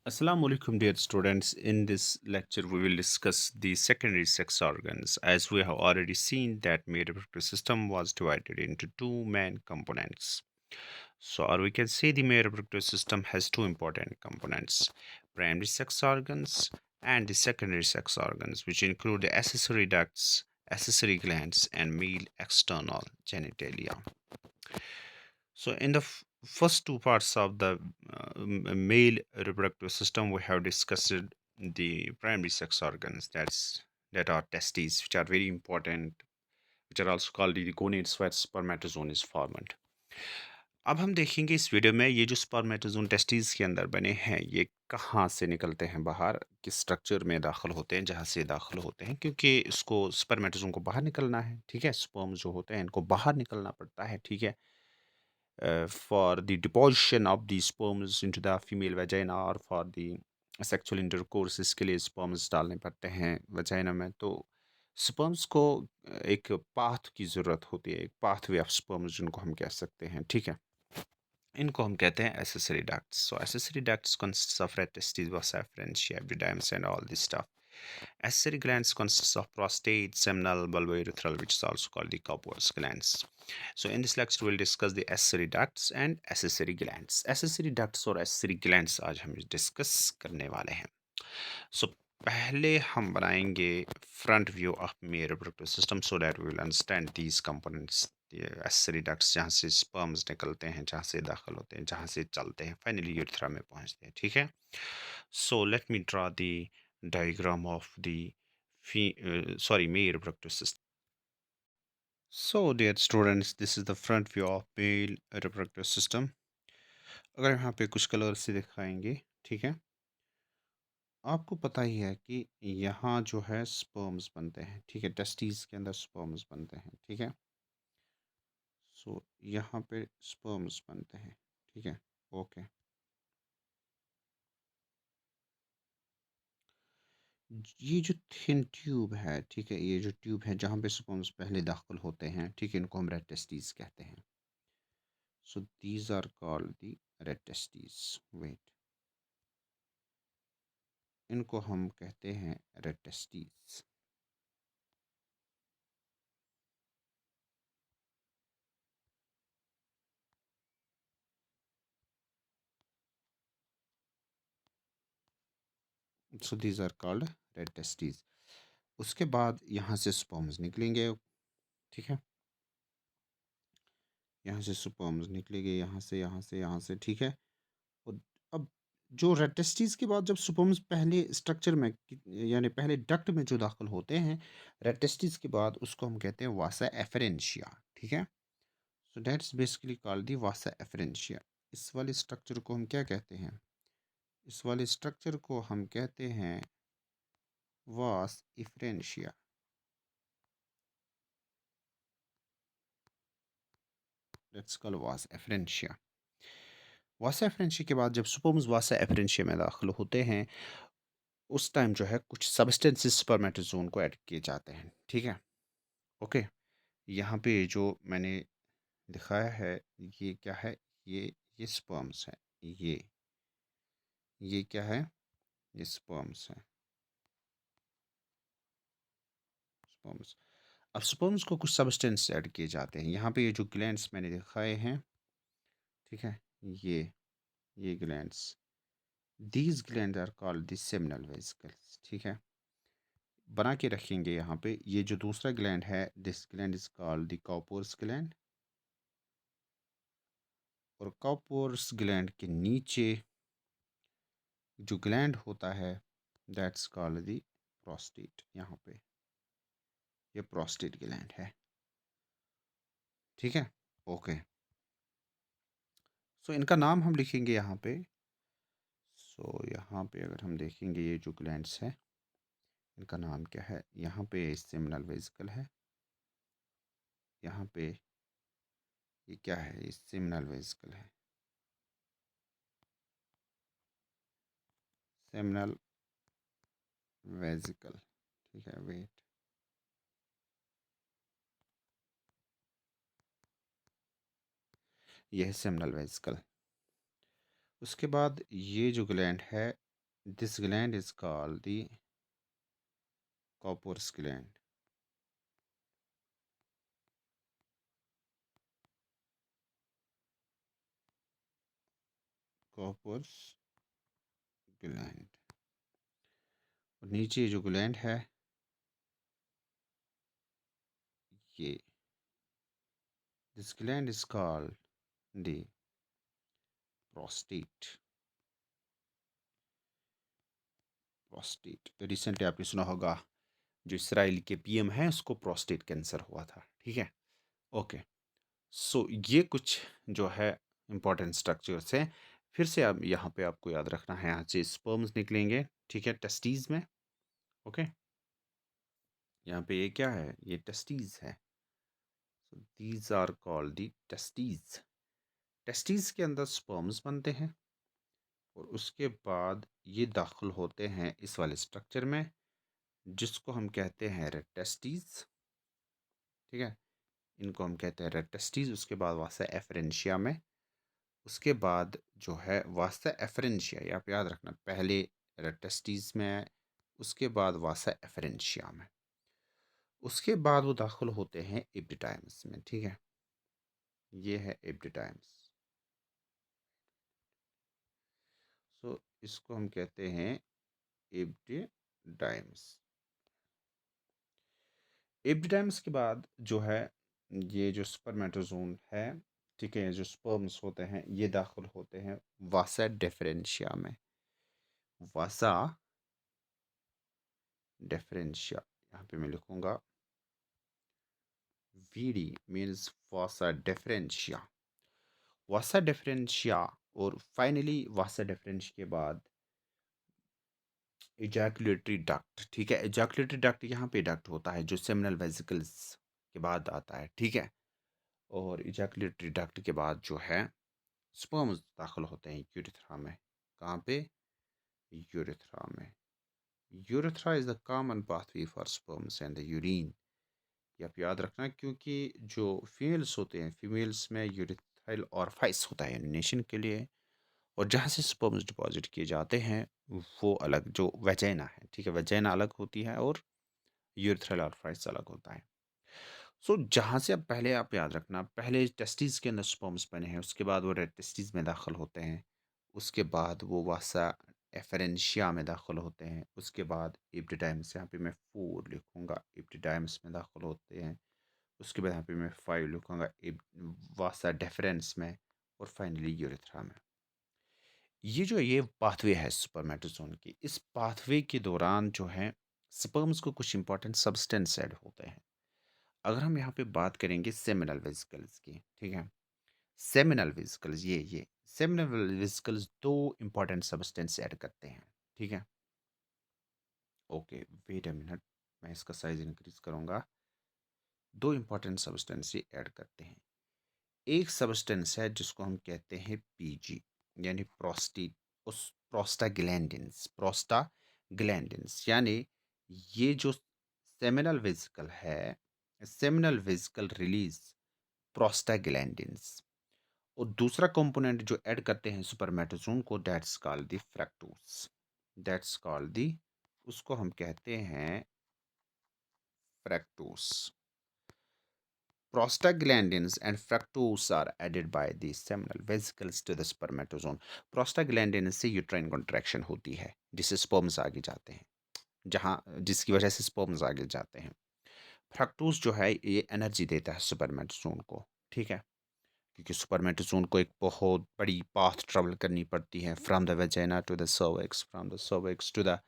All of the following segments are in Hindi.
Assalamu alaikum, dear students. In this lecture, we will discuss the secondary sex organs. As we have already seen, that male reproductive system was divided into two main components. So, or we can say the male reproductive system has two important components: primary sex organs and the secondary sex organs, which include the accessory ducts, accessory glands, and male external genitalia. So, in the first two parts of the male reproductive system, we have discussed the primary sex organs. That are testes, which are very important, which are also called the gonads where spermatozoon is formed. अब हम देखेंगे इस वीडियो में ये जो स्पर्मेटोजोन टेस्टिस के अंदर बने हैं ये कहाँ से निकलते हैं बाहर, किस स्ट्रक्चर में दाखिल होते हैं, जहाँ से दाखिल होते हैं, क्योंकि इसको स्पर्मेटोजोन को बाहर निकलना है। ठीक है, स्पर्म जो होते हैं इनको बाहर निकलना पड़ता है। ठीक है, for the deposition of the sperms into the female vagina or for the sexual intercourse, इसके लिए sperms डालने पड़ते हैं वजाइना में। तो sperms को एक पाथ की ज़रूरत होती है, एक पाथवे ऑफ sperms जिनको हम कह सकते हैं। ठीक है, इनको हम कहते हैं accessory ducts. So accessory ducts consists of red testes, vasa, efferentia, epididymis, and all this stuff. Accessory glands consists of prostate, seminal, bulbourethral, which is also called the Cowper's glands. So in this lecture we'll discuss the accessory ducts and accessory glands. Accessory ducts और accessory glands आज हम डिस्कस करने वाले हैं. So पहले हम बनाएंगे front view of male reproductive system so that we will understand these components. accessory ducts जहाँ से sperms निकलते हैं, जहाँ से दाखिल होते हैं, जहाँ से चलते हैं, finally urethra में पहुँचते हैं. ठीक है, so let me draw the diagram of the male reproductive system. So dear students, this is the front view of male reproductive system. अगर यहाँ पे कुछ कलर से दिखाएंगे, ठीक है, आपको पता ही है कि यहाँ जो है स्पर्म्स बनते हैं। ठीक है, टेस्टिस के अंदर स्पर्म्स बनते हैं। ठीक है, सो यहाँ पे स्पर्म्स बनते हैं। ठीक है, ओके। ये जो थिन ट्यूब है, ठीक है, ये जो ट्यूब है जहाँ पे स्पर्म्स पहले दाखिल होते हैं, ठीक है, इनको हम रेड टेस्टिस कहते हैं। So these are called the red testis. Wait, इनको हम कहते हैं red testis. So these are called red testis. उसके बाद यहाँ से स्पर्म्स निकलेंगे। ठीक है, यहाँ से स्पर्म्स निकलेंगे, यहाँ से, यहाँ से, यहाँ से। ठीक है, और अब जो रेड टेस्टिस के बाद जब स्पर्म्स पहले स्ट्रक्चर में यानी पहले डक्ट में जो दाखिल होते हैं रेड टेस्टिस के बाद, उसको हम कहते हैं वासा एफरेंशिया। ठीक है, so that's basically called the Vasa efferentia. इस वाले स्ट्रक्चर को हम क्या कहते हैं? इस वाले स्ट्रक्चर को हम कहते हैं वास इफ्रेंशिया। लेट्स कॉल वास एफरेंशिया। वासा एफरेंशिया के बाद जब स्पर्म्स वासा एफरेंशिया में दाखिल होते हैं, उस टाइम जो है कुछ सब्सटेंसेस स्पर्मेटोजोन को ऐड किए जाते हैं। ठीक है, ओके। यहाँ पे जो मैंने दिखाया है ये क्या है? ये स्पर्म्स है। ये क्या है? ये स्पर्म्स है। स्पर्म्स। अब स्पर्म्स को कुछ सब्सटेंस ऐड किए जाते हैं। यहाँ पे ये जो ग्लैंड्स मैंने दिखाए हैं, ठीक है, ये glands, these gland are called the seminal vesicles. ठीक है, बना के रखेंगे यहाँ पे। ये जो दूसरा ग्लैंड है, this gland is called the Cowper's gland, और कॉपर्स ग्लैंड के नीचे जो ग्लैंड होता है दैट्स कॉल्ड द प्रोस्टेट। यहाँ पे ये प्रोस्टेट ग्लैंड है। ठीक है, ओके। सो इनका नाम हम लिखेंगे यहाँ पे। सो यहाँ पे अगर हम देखेंगे ये जो ग्लैंड्स हैं इनका नाम क्या है? यहाँ पे सेमिनल वेसिकल है। यहाँ पे ये क्या है? ये सेमिनल वेसिकल है। Seminal vesicle. ठीक है, वेट, यह है सेमिनल वेसिकल। उसके बाद ये जो ग्लैंड है This gland is called the Cowper's gland. Cowper's gland. और नीचे जो ग्लैंड है ये, this gland is called the prostate. Prostate recently आपने सुना होगा, जो इसराइल के पीएम हैं उसको प्रोस्टेट कैंसर हुआ था, ठीक है। ओके, सो ये कुछ जो है इंपॉर्टेंट स्ट्रक्चर्स हैं। फिर से अब यहाँ पे आपको याद रखना है, यहाँ से स्पर्म्स निकलेंगे, ठीक है, टेस्टीज में। ओके, यहाँ पे ये क्या है, ये टेस्टीज है। So these are called the testes. Testes के अंदर स्पर्म्स बनते हैं और उसके बाद ये दाखिल होते हैं इस वाले स्ट्रक्चर में, जिसको हम कहते हैं रेड टेस्टीज, ठीक है। इनको हम कहते हैं रेड टेस्टीज। उसके बाद वासा एफरेंशिया में, उसके बाद जो है वासा एफरेंशिया, ये आप याद रखना, पहले रेड टेस्टीज में, उसके बाद वासा एफरेंशिया में, उसके बाद वो दाखिल होते हैं एपिडाइमिस में, ठीक है। ये है एपिडाइमिस। सो इसको हम कहते हैं एपिडाइमिस। एपिडाइमिस के बाद जो है ये जो स्पर्मेटोजोन है, ठीक है, जो स्पर्म्स होते हैं ये दाखिल होते हैं वासा डिफरेंशिया में। वासा डिफरेंशिया, यहाँ पे मैं लिखूंगा VD मीन्स वासा डिफरेंशिया। वासा डिफरेंशिया और फाइनली वासा डिफरेंशिया के बाद इजैकुलेटरी डक्ट, ठीक है। इजैकुलेटरी डक्ट, यहाँ पे डक्ट होता है जो सेमिनल वेसिकल्स के बाद आता है, ठीक है। और इजैकुलेटरी डक्ट के बाद जो है स्पर्म्स दाखिल होते हैं यूरेथ्रा में। कहाँ पे? यूरेथ्रा में। Urethra is the common pathway for sperms and the urine. ये आप याद रखना, क्योंकि जो फीमेल्स होते हैं, फीमेल्स में यूरेथ्राइल ऑरिफिस होता है यूरिनेशन के लिए, और जहाँ से स्पर्म्स डिपॉजिट किए जाते हैं वो अलग, जो वेजाइना है, ठीक है, वेजाइना अलग होती है और यूरेथ्राइल ऑरिफिस अलग होता है। सो जहाँ से अब पहले आप याद रखना, पहले टेस्टिस के अंदर स्पर्म्स बने हैं, उसके बाद वो रेड टेस्टिस में दाखिल होते हैं, उसके बाद वो वासा एफरेंशिया में दाखिल होते हैं, उसके बाद एपिडाइमिस, यहाँ पे मैं 4 लिखूँगा, एपिडाइमिस में दाखिल होते हैं, उसके बाद यहाँ पे मैं 5 लिखूँगा वासा डेफरेंस में, और फाइनली यूरेथ्रा में। ये पाथवे है स्पर्मेटोजोन की, इस पाथवे के दौरान जो है स्पर्म्स को कुछ इंपॉर्टेंट सब्सटेंस ऐड होते हैं। अगर हम यहाँ पे बात करेंगे सेमिनल वेसिकल्स की, ठीक है, सेमिनल वेसिकल्स, ये सेमिनल वेसिकल्स दो इंपॉर्टेंट सब्सटेंस ऐड करते हैं, ठीक है। ओके, वेट अ मिनट, मैं इसका साइज इंक्रीज करूँगा। दो इंपॉर्टेंट सब्सटेंस ये ऐड करते हैं। एक सब्सटेंस है जिसको हम कहते हैं PG, यानी प्रोस्टेट, उस प्रोस्टाग्लैंडिन्स, यानी ये जो सेमिनल वेसिकल है, सेमिनल वेसिकल रिलीज प्रोस्टाग्लैंडिन्स। और दूसरा कंपोनेंट जो ऐड करते हैं सुपरमेटोजोन को, that's called the fructose, that's called the, उसको हम कहते हैं fructose. Prostaglandins and fructose are added by the seminal vesicles to the spermatozoon. Prostaglandin से यूट्राइन कॉन्ट्रैक्शन होती है, जिससे स्पर्म्स आगे जाते हैं, जहाँ जिसकी वजह से स्पर्म्स आगे जाते हैं। फ्रक्टोज जो है ये एनर्जी देता है स्पर्मेटोजोन को, ठीक है, क्योंकि स्पर्मेटोजोन को एक बहुत बड़ी पाथ ट्रेवल करनी पड़ती है, from the vagina to the cervix, from the cervix to the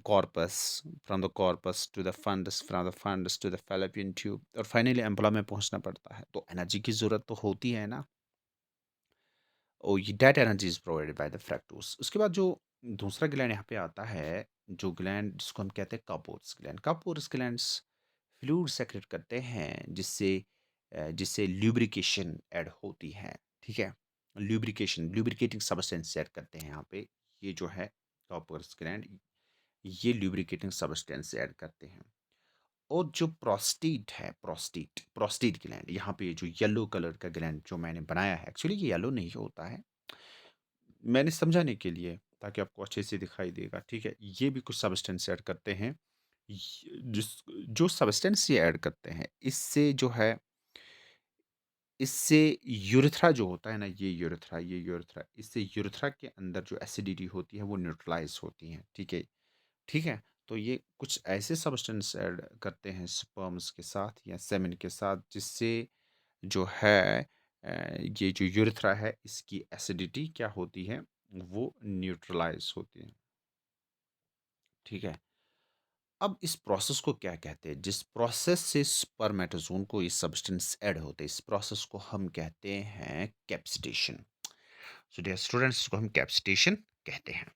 corpus, from the corpus to the fundus, from the fundus to the fallopian tube, और फाइनली एम्पुला में पहुंचना पड़ता है। तो एनर्जी की ज़रूरत तो होती है ना, और ये that energy is provided by the fructose. उसके बाद जो दूसरा ग्लैंड यहाँ पे आता है, जो ग्लैंड जिसको हम कहते हैं कापोर्स ग्लैंड, कापोर्स ग्लैंड्स फ्लूइड सेक्रेट करते हैं, जिससे ल्यूब्रिकेशन ऐड होती है, ठीक है। ल्यूब्रिकेटिंग सब्सटेंस ऐड करते हैं यहाँ पे, ये जो है कापोर्स ग्लैंड, ये ल्यूब्रिकेटिंग सब्सटेंस ऐड करते हैं। और जो प्रोस्टेट है, प्रोस्टेट ग्लैंड, यहाँ पे जो येलो कलर का ग्लैंड जो मैंने बनाया है, एक्चुअली ये येलो नहीं होता है, मैंने समझाने के लिए, ताकि आपको अच्छे से दिखाई देगा, ठीक है? ये भी कुछ सब्सटेंस ऐड करते हैं। जिस जो सब्सटेंस ये ऐड करते हैं, इससे यूरेथ्रा जो होता है ना, ये यूरेथ्रा, इससे यूरेथ्रा के अंदर जो एसिडिटी होती है वो न्यूट्रलाइज होती है, ठीक है? ठीक है? तो ये कुछ ऐसे सब्सटेंस ऐड करते हैं स्पर्म्स के साथ या सेमेन के साथ, जिससे जो है ये जो यूरेथ्रा है इसकी एसिडिटी क्या होती है, वो न्यूट्रलाइज होती है, ठीक है? अब इस प्रोसेस को क्या कहते हैं? जिस प्रोसेस से स्पर्मेटोज़ोन को ये सब्सटेंस ऐड होते हैं, इस प्रोसेस को हम कहते हैं कैप्सिटेशन। सो डियर स्टूडेंट्स, इसको हम कैप्सिटेशन कहते हैं।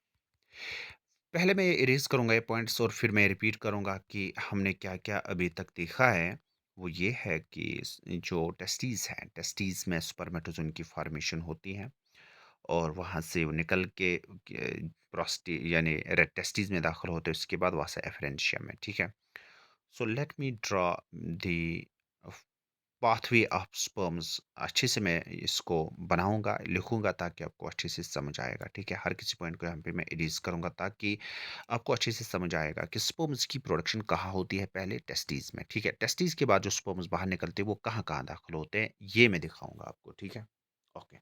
पहले मैं इरेज़ करूँगा ये पॉइंट्स और फिर मैं रिपीट करूँगा कि हमने क्या-क्या अभी तक देखा है। वो ये है कि जो टेस्टीज़ हैं, टेस्टीज़ में स्पर्मेटोज़ोन की फॉर्मेशन होती है और वहाँ से वो निकल के प्रोस्टे यानी टेस्टीज़ में दाखिल होते हैं, उसके बाद वासा एफरेंशिया में, ठीक है? So let me draw the pathway of sperms. अच्छे से मैं इसको बनाऊंगा, लिखूंगा, ताकि आपको अच्छे से समझ आएगा, ठीक है? हर किसी पॉइंट को यहाँ पे मैं इरेज करूंगा ताकि आपको अच्छे से समझ आएगा कि स्पर्म्स की प्रोडक्शन कहाँ होती है। पहले टेस्टीज में, ठीक है? टेस्टीज के बाद जो स्पर्म्स बाहर निकलते हैं वो कहाँ कहाँ दाखिल होते हैं, ये मैं दिखाऊंगा आपको, ठीक है? ओके,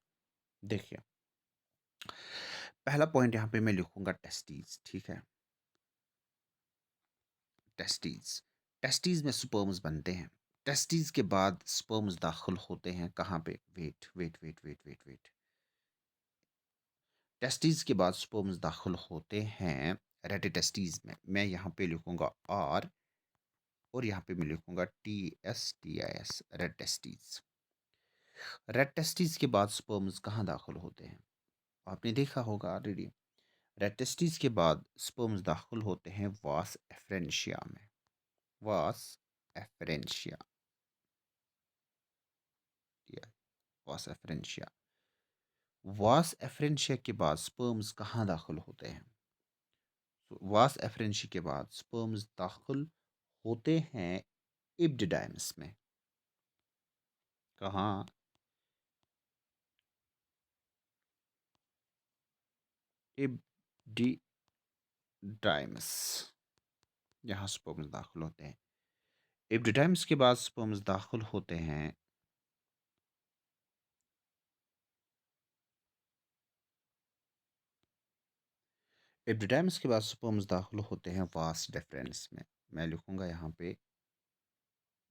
देखिए, पहला पॉइंट यहाँ पे मैं लिखूंगा टेस्टीज, ठीक है? टेस्टीज, टेस्टीज में स्पर्म्स बनते हैं। टेस्टीज के बाद स्पर्म्स दाखिल होते हैं कहाँ पे? Wait wait wait wait wait wait testes के बाद स्पर्म्स दाखिल होते हैं रेटिटेस्टीज में। मैं यहाँ पे लिखूंगा आर और यहाँ पे मैं लिखूंगा TSTIS, rete testes. Rete testes के बाद स्पर्म्स कहाँ दाखिल होते हैं? आपने देखा होगा ऑलरेडी। रेड टेस्टीज के बाद स्पर्म्स दाखिल होते हैं वास एफरेंशिया में। वास एफरेंशिया, वास एफरेंशिया। वास एफरेंशिया के बाद स्पर्म्स कहाँ दाखिल होते हैं? वास एफरेंशिया के बाद स्पर्म्स दाखिल होते हैं इब्डिडाइम्स में। कहाँ? इब्डिडाइम्स, यहाँ स्पर्म्स दाखिल होते हैं। इब्डिडाइम्स के बाद स्पर्म्स दाखिल होते हैं इब्डिडाइम्स के बाद स्पर्म्स दाखिल होते हैं वास डिफरेंस में। मैं लिखूंगा यहाँ पे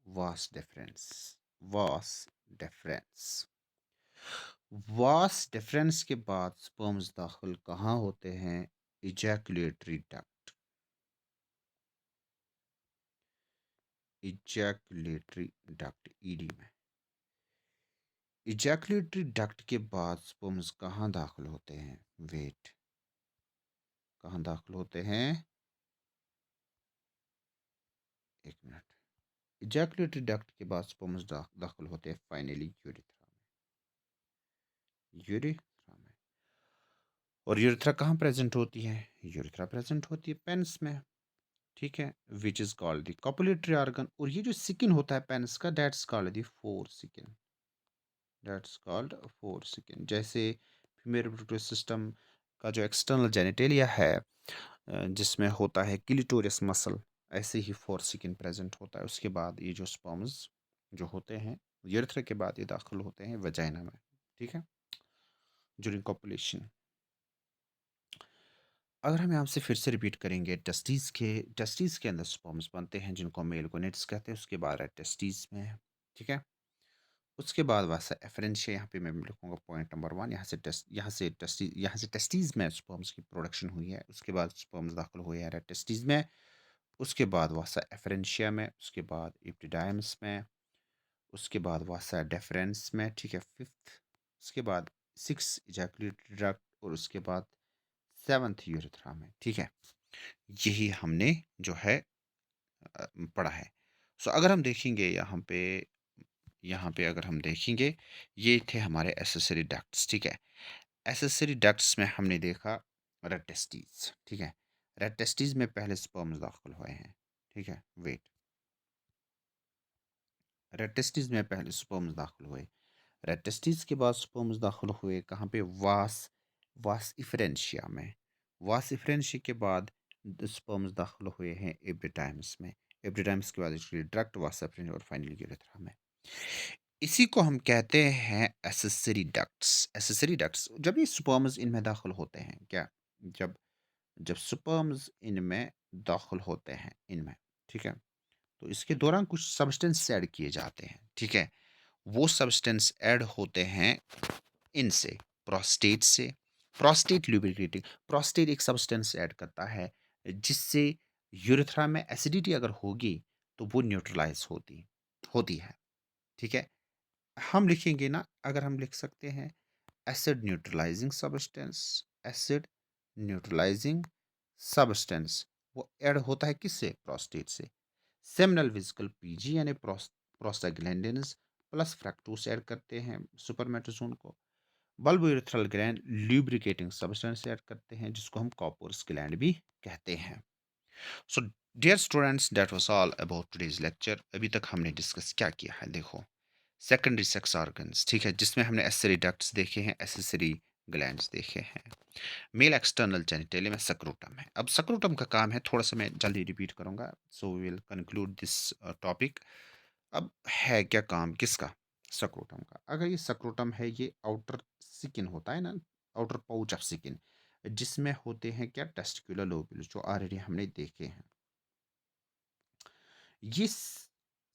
vas deferens, vas deferens. Vas deferens के बाद स्पर्म्स दाखिल कहाँ होते हैं? Ejaculatory duct, ejaculatory duct, ED में। इजैकुलेटरी डक्ट के बाद स्पर्म्स कहाँ दाखिल होते हैं? वेट, कहाँ दाखिल होते हैं? एक मिनट। इजैकुलेटरी डक्ट के बाद स्पर्म्स दाखिल होते हैं फाइनली यूरेथ्रा में। यूरेथ्रा में। और यूरेथ्रा कहाँ प्रेजेंट होती है? यूरेथ्रा प्रेजेंट होती है पेनिस में, ठीक है? Which is called the copulatory organ. और ये जो सिकिन होता है पेनिस का, that's called the four skin, that's called four skin. जैसे फीमेल रिप्रोडक्टिव सिस्टम का जो एक्सटर्नल जेनिटेलिया है, जिसमें होता है क्लिटोरियस मसल, ऐसे ही फोर सिकिन प्रेजेंट होता है। उसके बाद ये जो स्पर्म्स जो होते हैं यूरेथ्रा के बाद ये दाखिल होते हैं वजाइना में, ठीक है? During copulation. अगर हम यहाँ से फिर से रिपीट करेंगे, टेस्टीज के अंदर स्पर्म्स बनते हैं जिनको मेल गोनेट्स कहते हैं। उसके बाद टेस्टीज में है, ठीक है? उसके बाद वासा एफरेंशिया, यहाँ पे मैं लिखूंगा पॉइंट नंबर 1। यहाँ से टेस्टीज में स्पर्म्स की प्रोडक्शन हुई है। उसके बाद स्पर्म्स दाखिल हुए हैं टेस्टीज में। उसके बाद वासा एफरेंशिया में, उसके बाद इप्टिडाइम्स में, उसके बाद वासा डेफरेंस में, ठीक है? फिफ्थ, उसके बाद सिक्स इजैकुलेटरी डक्ट, और उसके बाद सेवंथ यूरेथ्रा में, ठीक है? यही हमने जो है पढ़ा है। सो अगर हम देखेंगे यहाँ पे अगर हम देखेंगे, ये थे हमारे एसेसरी डक्ट्स, ठीक है? एसेसरी डक्ट्स में हमने देखा रेड टेस्टीज, ठीक है? रेड टेस्टीज में पहले स्पर्म्स दाखिल हुए हैं, ठीक है? वेट, रेड टेस्टीज में पहले स्पर्म्स दाखिल हुए। रेड टेस्टीज के बाद स्पर्म्स दाखिल हुए कहाँ पे? वास वास इफरेंशिया में। वास डिफरेंशिया के बाद स्पर्म्स दाखिल हुए हैं एपिडाइम्स में। एपिडाइम्स के बाद एक्चुअली डायरेक्ट वास डिफरेंशिया और फाइनली यूरेथ्रा में। इसी को हम कहते हैं एसेसरी डक्ट्स। एसेसरी डक्ट्स जब ये स्पर्म्स इनमें दाखिल होते हैं क्या, जब जब स्पर्म्स इनमें दाखिल होते हैं इनमें, ठीक है, तो इसके दौरान कुछ सब्सटेंस ऐड किए जाते हैं, ठीक है। वो सब्सटेंस ऐड होते हैं इनसे, प्रोस्टेट से। प्रोस्टेट लुब्रिकेटिंग, प्रोस्टेट एक सब्सटेंस ऐड करता है जिससे यूरेथ्रा में एसिडिटी अगर होगी तो वो न्यूट्रलाइज होती होती है, ठीक है। हम लिखेंगे ना, अगर हम लिख सकते हैं acid neutralising substance, acid neutralising substance, वो ऐड होता है किससे, प्रोस्टेट से। सेमिनल वेसिकल पीजी यानी प्रोस्टाग्लैंडिन्स प्लस फ्रैक्टोस ऐड करते हैं सुपरमेटोजोन को। Bulbourethral gland lubricating substance add करते हैं जिसको हम कॉपर्स ग्लैंड भी कहते हैं। So dear students, that was all about today's lecture. अभी तक हमने डिस्कस क्या किया है, देखो, सेकेंडरी सेक्स ऑर्गन्स, ठीक है, जिसमें हमने एसेसरी डक्ट्स देखे हैं, एसेसरी ग्लैंड्स देखे हैं। मेल एक्सटर्नल जेनिटेलियम में सक्रोटम है। अब सक्रोटम का काम है, थोड़ा सा मैं जल्दी रिपीट करूंगा, so we will conclude this topic. अब है क्या काम किसका, सक्रोटम का। अगर ये सक्रोटम है, ये आउटर सिकिन होता है ना, आउटर पाउच ऑफ सिकिन, जिसमें होते हैं क्या, टेस्टिकुलर लोब्यूल्स, जो ऑलरेडी हमने देखे हैं। ये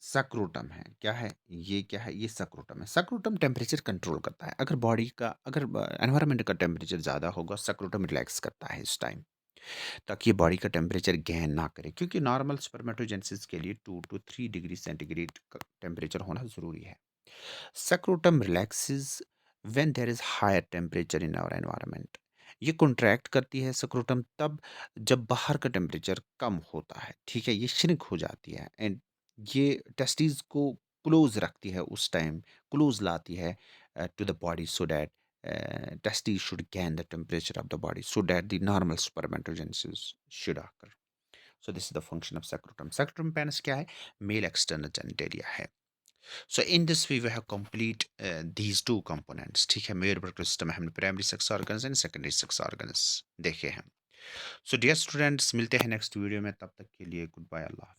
सक्रोटम है, क्या है ये, क्या है ये, सक्रोटम है। सक्रोटम टेम्परेचर कंट्रोल करता है। अगर बॉडी का, अगर एनवायरनमेंट का टेम्परेचर ज़्यादा होगा, सक्रोटम रिलैक्स करता है इस टाइम, ताकि ये बॉडी का टेम्परेचर गेन ना करे, क्योंकि नॉर्मल स्पर्मेटोजेनेसिस के लिए 2 to 3 डिग्री सेंटीग्रेड का टेम्परेचर होना ज़रूरी है। Scrotum relaxes when there is higher temperature in our environment. ये कॉन्ट्रैक्ट करती है सक्रोटम तब जब बाहर का टेम्परेचर कम होता है, ठीक है, ये श्रिंक हो जाती है एंड ये टेस्टिस को क्लोज रखती है उस टाइम, क्लोज लाती है to the body, so that testes should gain the temperature of the body so that the normal spermatogenesis should occur. So this is the function of secretum. Secretum penis क्या है, मेल एक्सटर्नल जेनिटेलिया है। So in this way we have complete these two components, ठीक है। मेल रिप्रोडक्टिव सिस्टम में हमने primary sex organs and secondary sex organs देखे हैं। सो डियर स्टूडेंट्स, मिलते हैं नेक्स्ट वीडियो में, तब तक के लिए गुड बाय, अल्लाह हाफिज़।